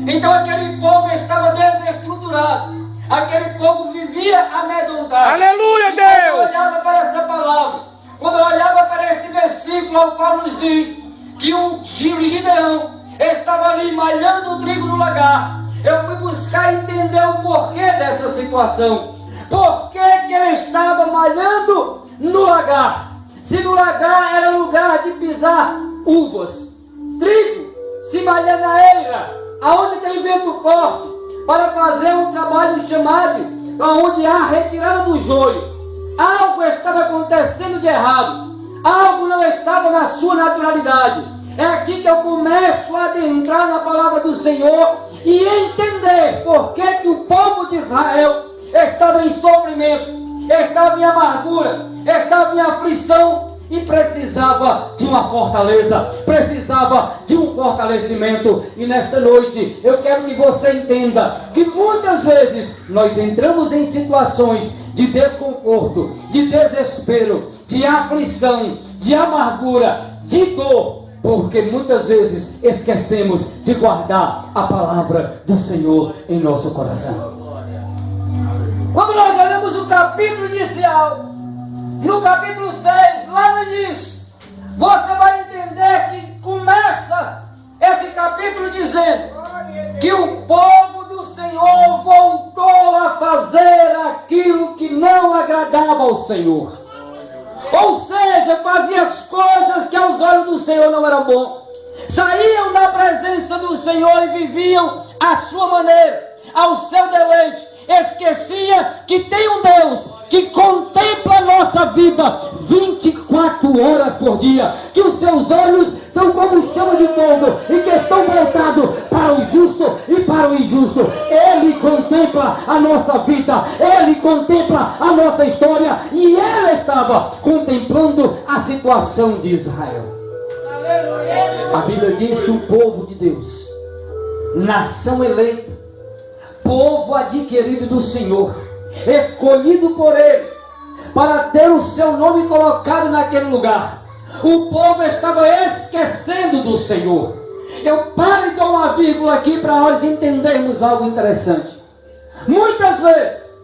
Então aquele povo estava desestruturado. Aquele povo vivia amedrontado. Aleluia, E quando eu Deus! olhava para essa palavra, quando eu olhava para este versículo ao qual nos diz que o Gideão estava ali malhando o trigo no lagar, eu fui buscar entender o porquê dessa situação. Por que ele estava malhando no lagar? Se no lagar era lugar de pisar uvas, trigo, se malha na eira, aonde tem vento forte, para fazer um trabalho chamado, onde há retirada do joio. Algo estava acontecendo de errado, algo não estava na sua naturalidade. É aqui que eu começo a adentrar na palavra do Senhor e entender por que que o povo de Israel estava em sofrimento, estava em amargura, estava em aflição e precisava de uma fortaleza, precisava de um fortalecimento. E nesta noite eu quero que você entenda que muitas vezes nós entramos em situações de desconforto, de desespero, de aflição, de amargura, de dor, porque muitas vezes esquecemos de guardar a palavra do Senhor em nosso coração. Quando nós olhamos o capítulo inicial, no capítulo 6, lá no início, você vai entender que começa esse capítulo dizendo que o povo do Senhor voltou a fazer aquilo que não agradava ao Senhor. Ou seja, fazia as coisas que aos olhos do Senhor não eram bom. Saíam da presença do Senhor e viviam à sua maneira, ao seu deleite. Esquecia que tem um Deus que contempla a nossa vida 24 horas por dia, que os seus olhos são como chama de fogo e que estão voltados para o justo e para o injusto. Ele contempla a nossa vida, Ele contempla a nossa história, e Ele estava contemplando a situação de Israel. A Bíblia diz que o povo de Deus, nação eleita, povo adquirido do Senhor, escolhido por Ele, para ter o seu nome colocado naquele lugar, o povo estava esquecendo do Senhor. Eu paro e dou uma vírgula aqui para nós entendermos algo interessante. Muitas vezes,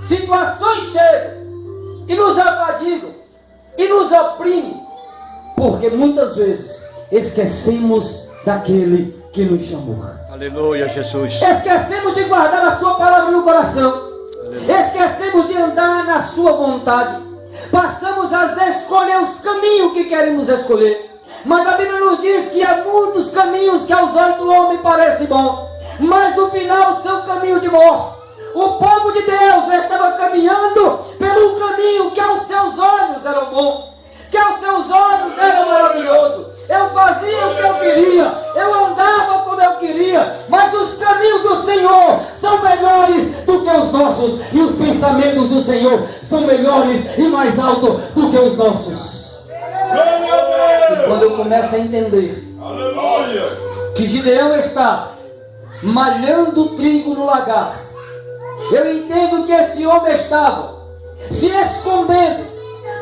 situações chegam e nos afadigam e nos oprimem, porque muitas vezes esquecemos daquele que nos chamou. Aleluia, Jesus. Esquecemos de guardar a sua palavra no coração. Aleluia. Esquecemos de andar na sua vontade. Passamos a escolher os caminhos que queremos escolher. Mas a Bíblia nos diz que há muitos caminhos que aos olhos do homem parecem bons, mas no final são caminhos de morte. O povo de Deus estava caminhando pelo caminho que aos seus olhos era bom, que aos seus olhos era maravilhoso. Eu fazia o que eu queria, eu andava como eu queria, mas os caminhos do Senhor são melhores do que os nossos, e os pensamentos do Senhor são melhores e mais altos do que os nossos. E quando eu começo a entender que Gideão está malhando trigo no lagar, eu entendo que esse homem estava se escondendo,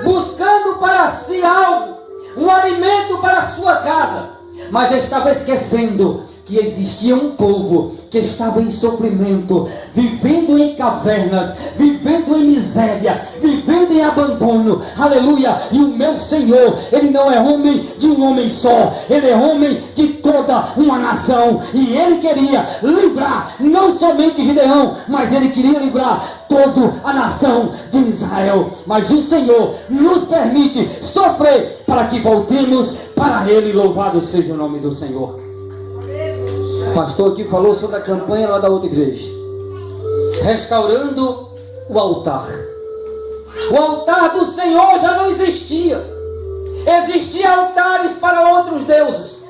buscando para si algo, um alimento para a sua casa, mas estava esquecendo que existia um povo que estava em sofrimento, vivendo em cavernas, vivendo em miséria, vivendo em abandono. Aleluia! E o meu Senhor, Ele não é homem de um homem só, Ele é homem de toda uma nação, e Ele queria livrar não somente Gideão, mas Ele queria livrar toda a nação de Israel. Mas o Senhor nos permite sofrer para que voltemos para Ele. Louvado seja o nome do Senhor. O pastor aqui falou sobre a campanha lá da outra igreja, restaurando o altar. O altar do Senhor já não existia. Existia altares para outros deuses.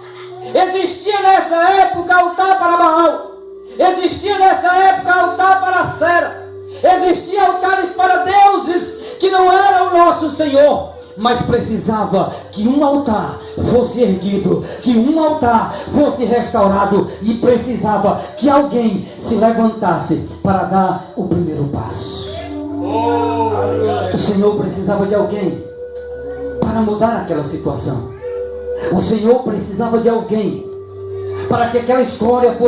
Existia nessa época altar para Baal. Existia nessa época altar para Sera. Existia altares para deuses que não eram o nosso Senhor. Mas precisava que um altar fosse erguido, que um altar fosse restaurado, e precisava que alguém se levantasse para dar o primeiro passo. O Senhor precisava de alguém para mudar aquela situação. O Senhor precisava de alguém para que aquela história fosse